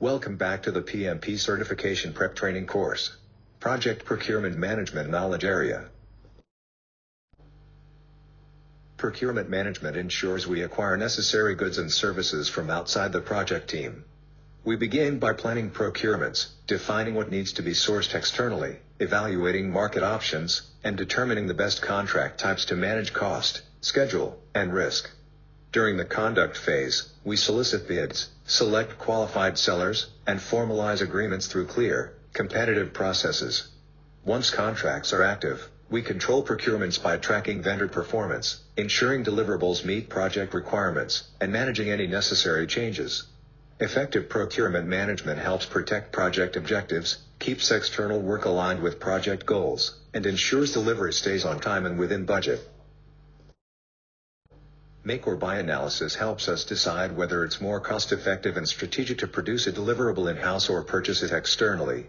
Welcome back to the PMP Certification Prep Training course. Project Procurement Management Knowledge Area. Procurement management ensures we acquire necessary goods and services from outside the project team. We begin by planning procurements, defining what needs to be sourced externally, evaluating market options, and determining the best contract types to manage cost, schedule, and risk. During the conduct phase, we solicit bids, select qualified sellers, and formalize agreements through clear, competitive processes. Once contracts are active, we control procurements by tracking vendor performance, ensuring deliverables meet project requirements, and managing any necessary changes. Effective procurement management helps protect project objectives, keeps external work aligned with project goals, and ensures delivery stays on time and within budget. Make or buy analysis helps us decide whether it's more cost-effective and strategic to produce a deliverable in-house or purchase it externally.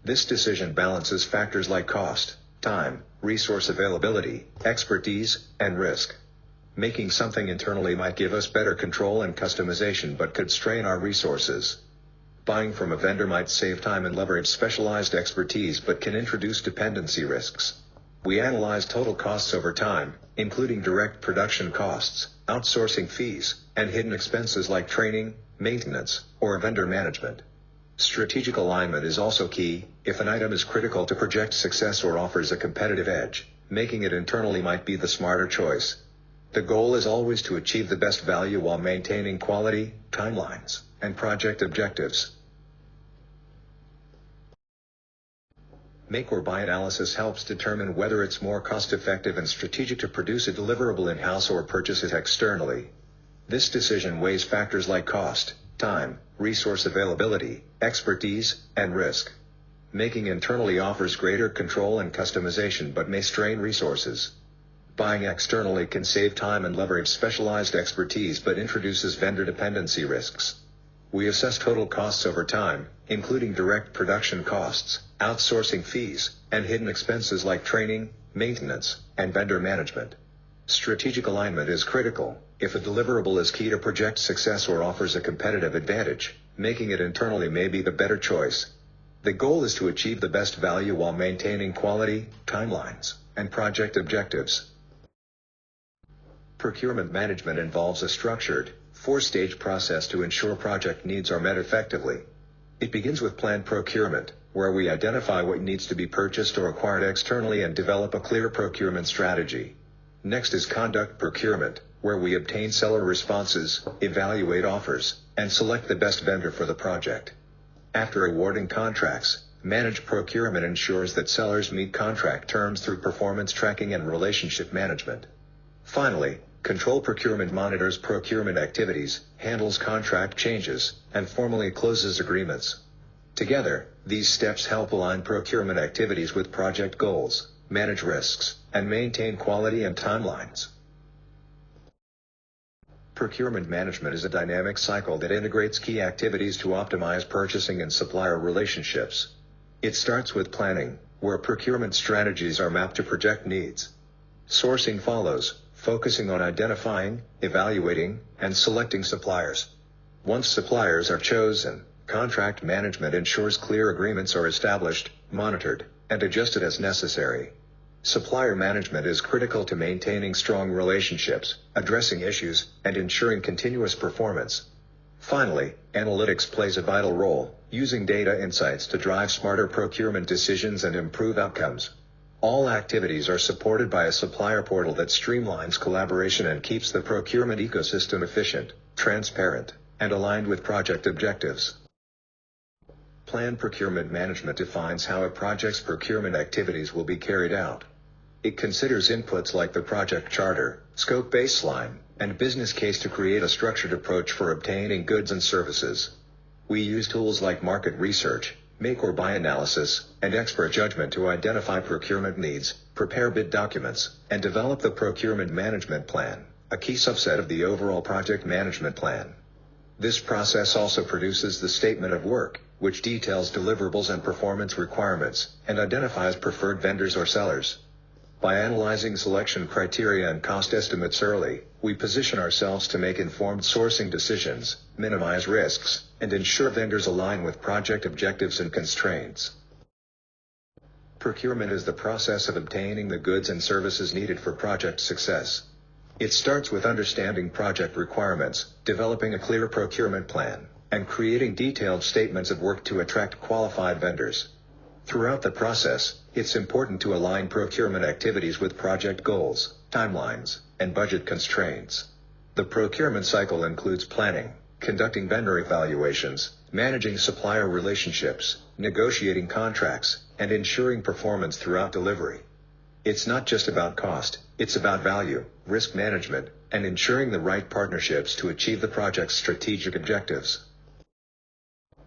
This decision balances factors like cost, time, resource availability, expertise, and risk. Making something internally might give us better control and customization but could strain our resources. Buying from a vendor might save time and leverage specialized expertise but can introduce dependency risks. We analyze total costs over time, including direct production costs, outsourcing fees, and hidden expenses like training, maintenance, or vendor management. Strategic alignment is also key. If an item is critical to project success or offers a competitive edge, making it internally might be the smarter choice. The goal is always to achieve the best value while maintaining quality, timelines, and project objectives. Make or buy analysis helps determine whether it's more cost-effective and strategic to produce a deliverable in-house or purchase it externally. This decision weighs factors like cost, time, resource availability, expertise, and risk. Making internally offers greater control and customization but may strain resources. Buying externally can save time and leverage specialized expertise but introduces vendor dependency risks. We assess total costs over time, including direct production costs, outsourcing fees, and hidden expenses like training, maintenance, and vendor management. Strategic alignment is critical. If a deliverable is key to project success or offers a competitive advantage, making it internally may be the better choice. The goal is to achieve the best value while maintaining quality, timelines, and project objectives. Procurement management involves a structured, four-stage process to ensure project needs are met effectively. It begins with planned procurement, where we identify what needs to be purchased or acquired externally and develop a clear procurement strategy. Next is conduct procurement, where we obtain seller responses, evaluate offers, and select the best vendor for the project. After awarding contracts, managed procurement ensures that sellers meet contract terms through performance tracking and relationship management. Finally, control procurement monitors procurement activities, handles contract changes, and formally closes agreements. Together, these steps help align procurement activities with project goals, manage risks, and maintain quality and timelines. Procurement management is a dynamic cycle that integrates key activities to optimize purchasing and supplier relationships. It starts with planning, where procurement strategies are mapped to project needs. Sourcing follows, focusing on identifying, evaluating, and selecting suppliers. Once suppliers are chosen, contract management ensures clear agreements are established, monitored, and adjusted as necessary. Supplier management is critical to maintaining strong relationships, addressing issues, and ensuring continuous performance. Finally, analytics plays a vital role, using data insights to drive smarter procurement decisions and improve outcomes. All activities are supported by a supplier portal that streamlines collaboration and keeps the procurement ecosystem efficient, transparent, and aligned with project objectives. Planned procurement management defines how a project's procurement activities will be carried out. It considers inputs like the project charter, scope baseline, and business case to create a structured approach for obtaining goods and services. We use tools like market research, make or buy analysis, and expert judgment to identify procurement needs, prepare bid documents, and develop the procurement management plan, a key subset of the overall project management plan. This process also produces the statement of work, which details deliverables and performance requirements, and identifies preferred vendors or sellers. By analyzing selection criteria and cost estimates early, we position ourselves to make informed sourcing decisions, minimize risks, and ensure vendors align with project objectives and constraints. Procurement is the process of obtaining the goods and services needed for project success. It starts with understanding project requirements, developing a clear procurement plan, and creating detailed statements of work to attract qualified vendors. Throughout the process, it's important to align procurement activities with project goals, timelines, and budget constraints. The procurement cycle includes planning, conducting vendor evaluations, managing supplier relationships, negotiating contracts, and ensuring performance throughout delivery. It's not just about cost, it's about value, risk management, and ensuring the right partnerships to achieve the project's strategic objectives.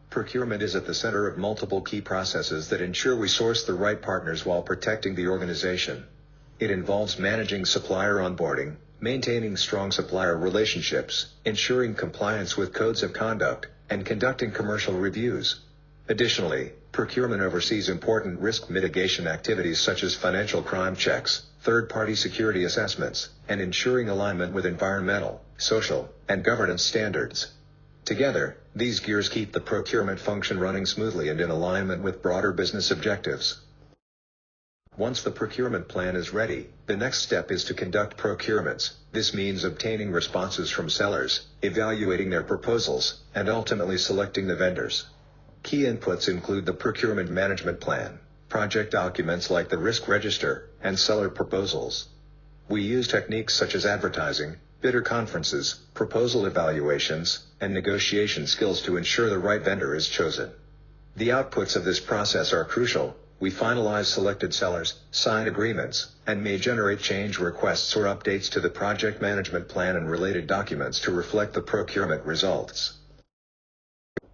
Procurement is at the center of multiple key processes that ensure we source the right partners while protecting the organization. It involves managing supplier onboarding, maintaining strong supplier relationships, ensuring compliance with codes of conduct, and conducting commercial reviews. Additionally, procurement oversees important risk mitigation activities such as financial crime checks, third-party security assessments, and ensuring alignment with environmental, social, and governance standards. Together, these gears keep the procurement function running smoothly and in alignment with broader business objectives. Once the procurement plan is ready, the next step is to conduct procurements. This means obtaining responses from sellers, evaluating their proposals, and ultimately selecting the vendors. Key inputs include the procurement management plan, project documents like the risk register, and seller proposals. We use techniques such as advertising, bidder conferences, proposal evaluations, and negotiation skills to ensure the right vendor is chosen. The outputs of this process are crucial. We finalize selected sellers, sign agreements, and may generate change requests or updates to the project management plan and related documents to reflect the procurement results.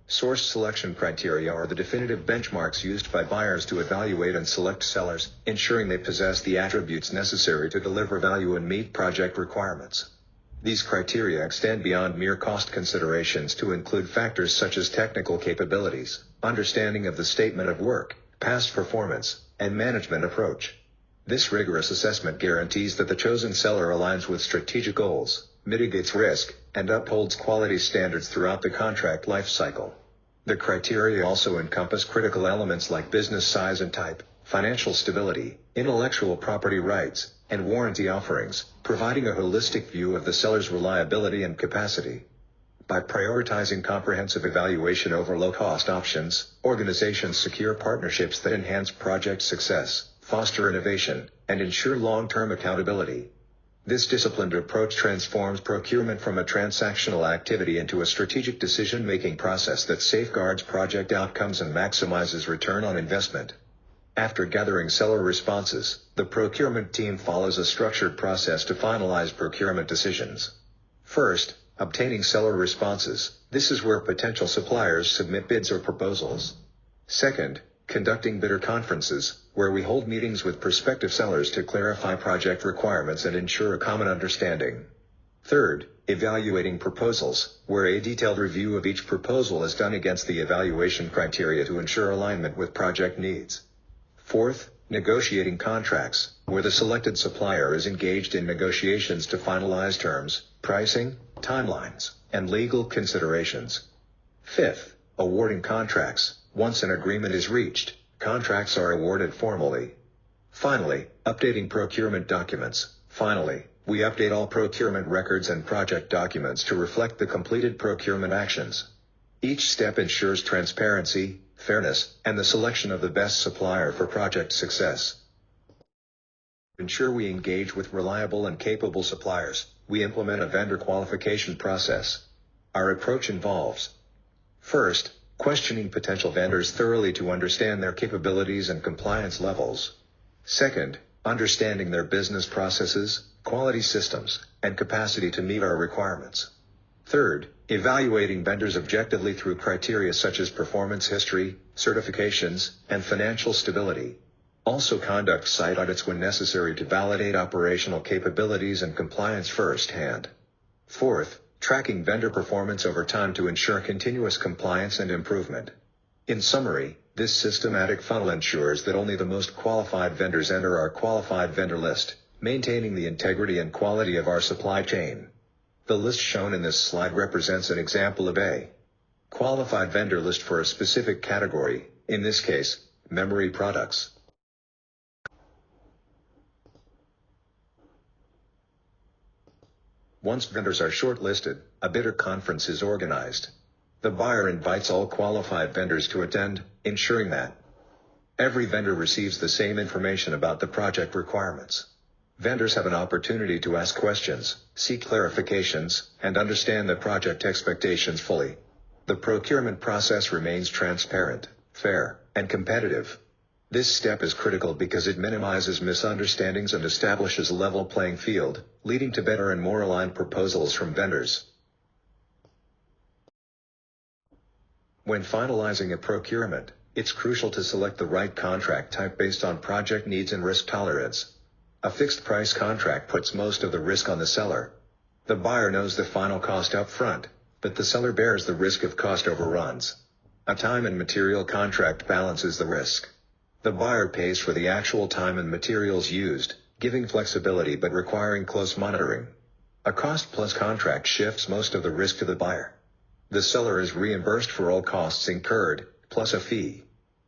Source selection criteria are the definitive benchmarks used by buyers to evaluate and select sellers, ensuring they possess the attributes necessary to deliver value and meet project requirements. These criteria extend beyond mere cost considerations to include factors such as technical capabilities, understanding of the statement of work, past performance, and management approach. This rigorous assessment guarantees that the chosen seller aligns with strategic goals, mitigates risk, and upholds quality standards throughout the contract life cycle. The criteria also encompass critical elements like business size and type, financial stability, intellectual property rights, and warranty offerings, providing a holistic view of the seller's reliability and capacity. By prioritizing comprehensive evaluation over low-cost options, organizations secure partnerships that enhance project success, foster innovation, and ensure long-term accountability. This disciplined approach transforms procurement from a transactional activity into a strategic decision-making process that safeguards project outcomes and maximizes return on investment. After gathering seller responses, the procurement team follows a structured process to finalize procurement decisions. First, obtaining seller responses. This is where potential suppliers submit bids or proposals. Second, conducting bidder conferences, where we hold meetings with prospective sellers to clarify project requirements and ensure a common understanding. Third, evaluating proposals, where a detailed review of each proposal is done against the evaluation criteria to ensure alignment with project needs. Fourth, negotiating contracts, where the selected supplier is engaged in negotiations to finalize terms, pricing, timelines, and legal considerations. Fifth, awarding contracts. Once an agreement is reached, contracts are awarded formally. Finally, updating procurement documents. Finally, we update all procurement records and project documents to reflect the completed procurement actions. Each step ensures transparency, fairness, and the selection of the best supplier for project success. To ensure we engage with reliable and capable suppliers, we implement a vendor qualification process. Our approach involves: first, questioning potential vendors thoroughly to understand their capabilities and compliance levels. Second, understanding their business processes, quality systems, and capacity to meet our requirements. Third, evaluating vendors objectively through criteria such as performance history, certifications, and financial stability. Also conduct site audits when necessary to validate operational capabilities and compliance firsthand. Fourth, tracking vendor performance over time to ensure continuous compliance and improvement. In summary, This systematic funnel ensures that only the most qualified vendors enter our qualified vendor list, maintaining the integrity and quality of our supply chain. The list shown in this slide represents an example of a qualified vendor list for a specific category, in this case, memory products. Once vendors are shortlisted, a bidder conference is organized. The buyer invites all qualified vendors to attend, ensuring that every vendor receives the same information about the project requirements. Vendors have an opportunity to ask questions, seek clarifications, and understand the project expectations fully. The procurement process remains transparent, fair, and competitive. This step is critical because it minimizes misunderstandings and establishes a level playing field, leading to better and more aligned proposals from vendors. When finalizing a procurement, it's crucial to select the right contract type based on project needs and risk tolerance. A fixed price contract puts most of the risk on the seller. The buyer knows the final cost up front, but the seller bears the risk of cost overruns. A time and material contract balances the risk. The buyer pays for the actual time and materials used, giving flexibility but requiring close monitoring. A cost-plus contract shifts most of the risk to the buyer. The seller is reimbursed for all costs incurred, plus a fee.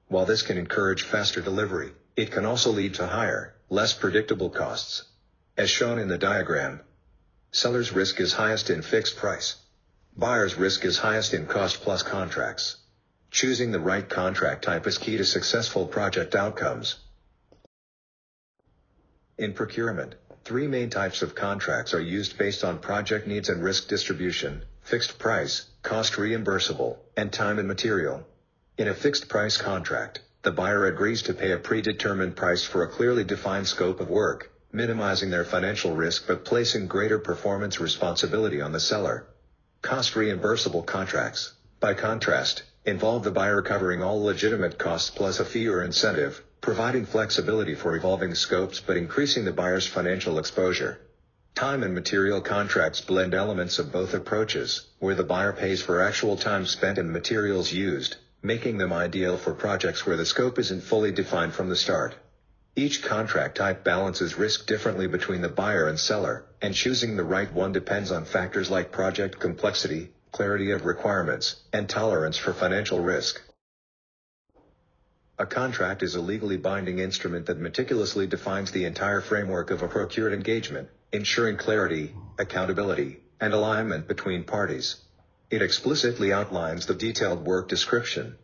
While this can encourage faster delivery, it can also lead to higher, less predictable costs. As shown in the diagram, seller's risk is highest in fixed price. Buyer's risk is highest in cost-plus contracts. Choosing the right contract type is key to successful project outcomes. In procurement, three main types of contracts are used based on project needs and risk distribution: fixed price, cost reimbursable, and time and material. In a fixed price contract, the buyer agrees to pay a predetermined price for a clearly defined scope of work, minimizing their financial risk but placing greater performance responsibility on the seller. Cost reimbursable contracts, by contrast, involve the buyer covering all legitimate costs plus a fee or incentive, providing flexibility for evolving scopes but increasing the buyer's financial exposure. Time and material contracts blend elements of both approaches, where the buyer pays for actual time spent and materials used, making them ideal for projects where the scope isn't fully defined from the start. Each contract type balances risk differently between the buyer and seller, and choosing the right one depends on factors like project complexity, clarity of requirements, and tolerance for financial risk. A contract is a legally binding instrument that meticulously defines the entire framework of a procured engagement, ensuring clarity, accountability, and alignment between parties. It explicitly outlines the detailed work description,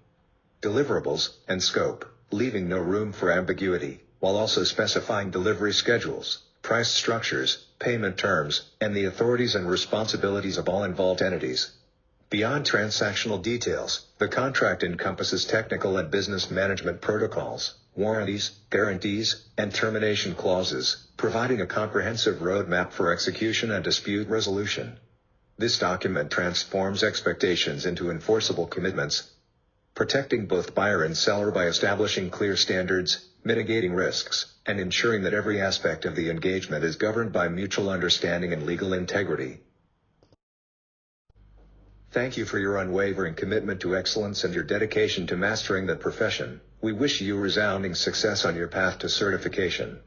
deliverables, and scope, leaving no room for ambiguity, while also specifying delivery schedules, price structures, payment terms, and the authorities and responsibilities of all involved entities. Beyond transactional details, the contract encompasses technical and business management protocols, warranties, guarantees, and termination clauses, providing a comprehensive roadmap for execution and dispute resolution. This document transforms expectations into enforceable commitments, protecting both buyer and seller by establishing clear standards, mitigating risks, and ensuring that every aspect of the engagement is governed by mutual understanding and legal integrity. Thank you for your unwavering commitment to excellence and your dedication to mastering the profession. We wish you resounding success on your path to certification.